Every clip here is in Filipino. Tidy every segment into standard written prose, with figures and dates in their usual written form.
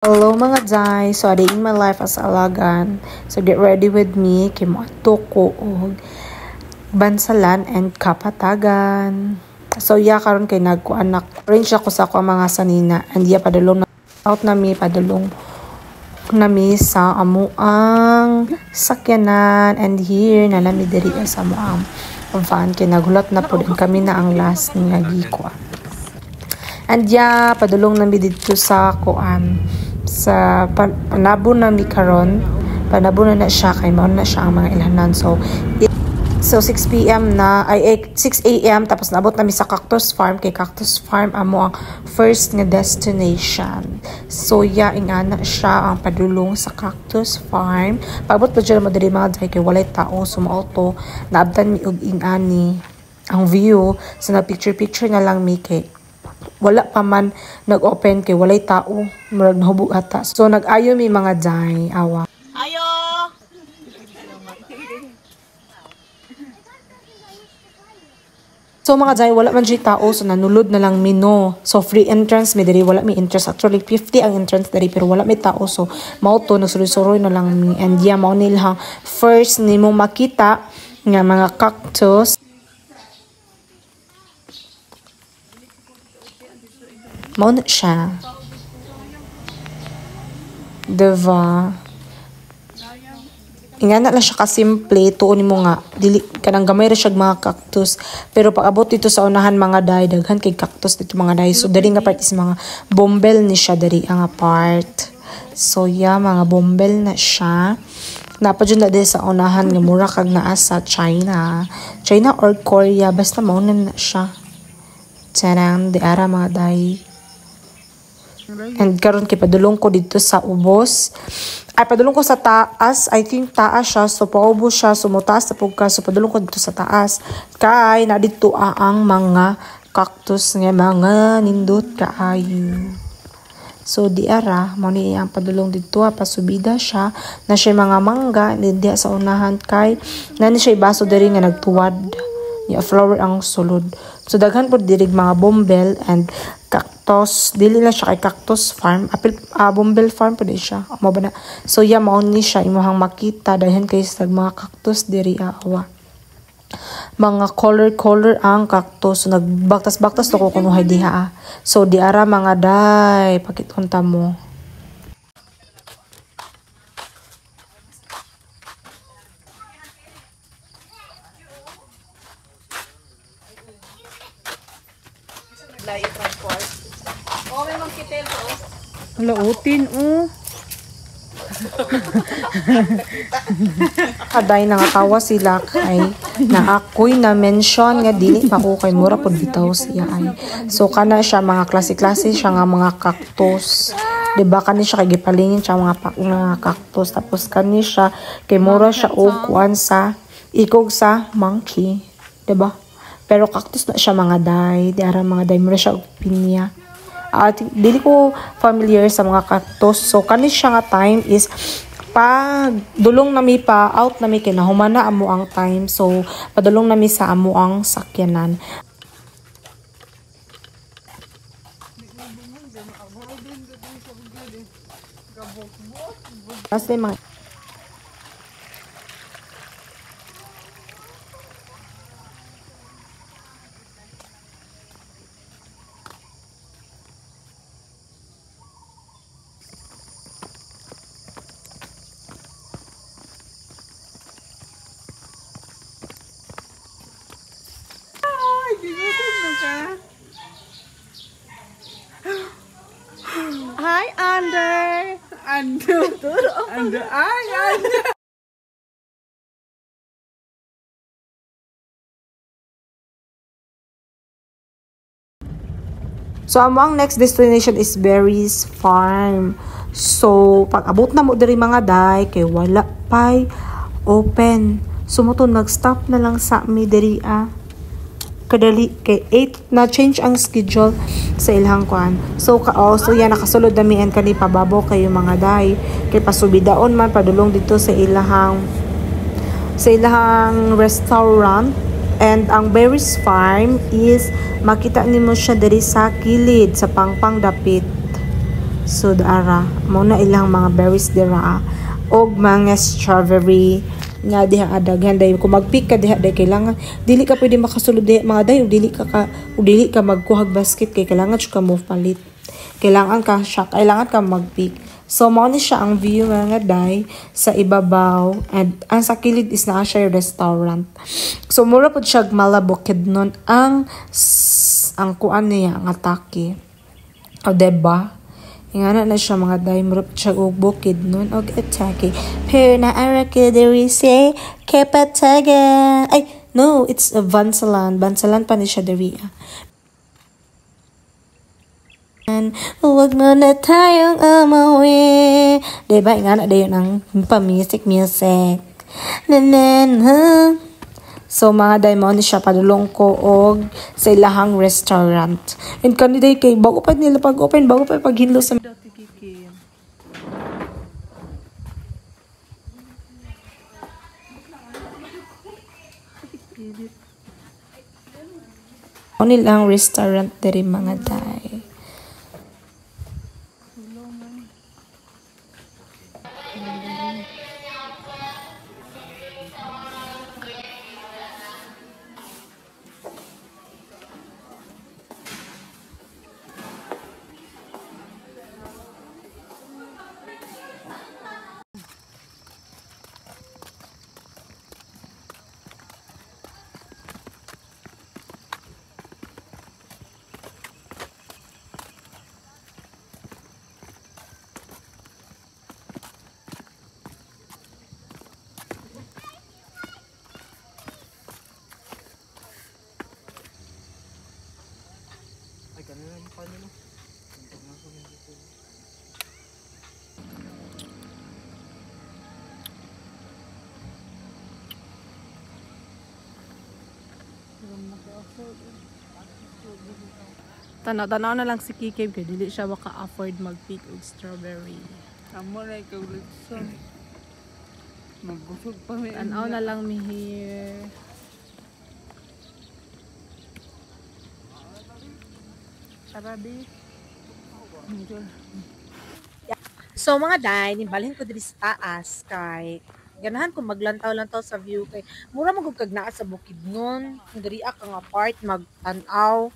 Hello mga Jai! So, a day in my life as alagan. So, get ready with me. Kay moato ko og bansalan and kapatagan. So, karon kay nagkuanak. Range ako sa ako mga sanina. And padulong na out nami, padulong nami sa amuang sakyanan. And here, nalami diri sa amuang van. Kay nagulat na po din kami na ang last nga gikuan. And padulong nami dito sa kuan. Sa panabo na mi karon, panabo na siya kay mao na siya ang mga ilhanan. So 6 p.m. na ay 6 a.m. tapos naabot na mi sa Cactus Farm. Kay Cactus Farm amo ang first nga destination. So ingana siya ang padulong sa Cactus Farm. Pagabot pa dyan mo diri mga Jai kay walay tao sumauto, naabtan mi og ingani ang view. So na picture na lang mi kay wala pa man nag-open kay walay tao, murag nahubog ata. So nag-ayo mi mga Jai, awa. Ayo. So mga Jai, wala man dyan tao, so nanulod na lang mi no. So free entrance mi diri, wala mi entrance. Actually 50 ang entrance diri pero wala mi tao, so mao to nagsuroy-suroy na lang mi. And mao nila first nimo makita nga mga cactus. Mao na siya. Diba? Ingana lang siya kasimple. Tuon mo nga. Dili, kanang gamay ra siya mga cactus. Pero pag abot dito sa unahan mga day, daghan kay cactus dito mga day. So, dari nga part is mga bombel ni siya dari ang part. So, mga bombel na siya. Napadyon na din sa unahan nga mura kag naa sa China. China or Korea. Basta maunan na siya. Charang, di ara mga day. And karon kay padulong ko dito sa ubos. Ay padulong ko sa taas. I think taas siya. So paubos siya. So mutaas na pugka. So padulong ko dito sa taas. Kay na dito ang mga cactus nga mga nindot kaayo. So di ara mo ni ang padulong dito pasubida siya na siya mga mangga diya sa unahan kay nani siya baso diri nga nagtuwad. Flower ang sulod. So daghan po dirig mga bombel and cactus. Dili na siya kay Cactus Farm. Bombel Farm po di siya. Mo ba na? So mao ni siya imong makita daghan kay sa mga cactus diri awa. Mga color ang cactus. So, nagbaktas-baktas to ko kunuhay diha. So di ara mga day pakitunta mo. Layo transport. Oh, may mga kitel to. Lautin Kaday nangatawa sila kay na ako'y na-mention nga dili pa ko kay mura pod bitaw siya ay. So kana siya mga klase-klase siya nga mga cactus. Diba kani siya kay gipalingin siya mga cactus tapos kani siya kay mura siya og kuan sa ikog sa monkey. Diba? Pero cactus na siya mga day. Di ara mga day mura siya og pinya. At dili ko familiar sa mga cactus. So kani siya nga time is pag dulong nami pa out nami kay nahumana amo ang time. So padulong nami sa amo ang sakyanan. Kasi mga Hi, Under. Under. Ay. So, among next destination is Berries Farm. So, pag abot na mo diri mga day, kay wala pay open. So, mo to nag-stop na lang sa mi diri kadali kay 8 na change ang schedule sa ilhang kuan. So nakasulod na mi and kani pababaw kayo mga day. Kay pasubidaon man padulong dito sa ilahang restaurant. And ang Berries Farm is makita nimo siya diri sa kilid sa Pangpang Dapit. So ara mo na ilang mga berries dira og mga strawberry nga diha daghan day kung mag-pick ka diha day kailangan dili ka pwede makasulod diha mga day ug dili ka magkuhag basket kay kailangan siya ka mo palit. Kailangan ka mag-pick. So mao ni siya ang view mga day sa ibabaw and ang sa kilid is naa siya restaurant. So mura pud siya malabukid nun ang kuan niya nga taki. O diba? Ingana na siya mga day mura pud siya og bukid nun og atake. Pero na ara ka diri say Kapatagan. Ay no, it's a Bansalan. Bansalan pa ni siya diri. Huwag mo na tayong umuwi. Diba? Ingana dayon ang pa-music. So mga daimon ni siya padulong ko og sa ilahang restaurant. And kaniday kay bago pa nila pag-open, bago pa paghinlo sa nilang restaurant diri mga day. Tanaw na lang si Kikib kay dili siya maka-afford mag-pick og strawberry. Amo na ikaw Lutson. Magbusog pa mi. Tanaw na lang mi here. Sarabi. So mga day, nimbalhin ko diri sa taas kay ganahan ko maglantaw-lantaw sa view kay mura magug kag naa sa bukid nun. Diri ka nga part mag-tanaw.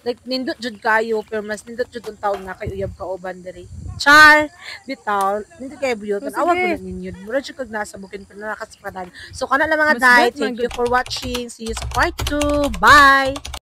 Like nindot jud kayo pero mas nindot jud ang taon nga kay uyab ka uban diri. Char bitaw nindot kay buyoton awag ko ninyo. Mura jud kag nasa bukid pero nakaspadan. So kana lang mga day, thank you for watching. See you sa part 2. Bye.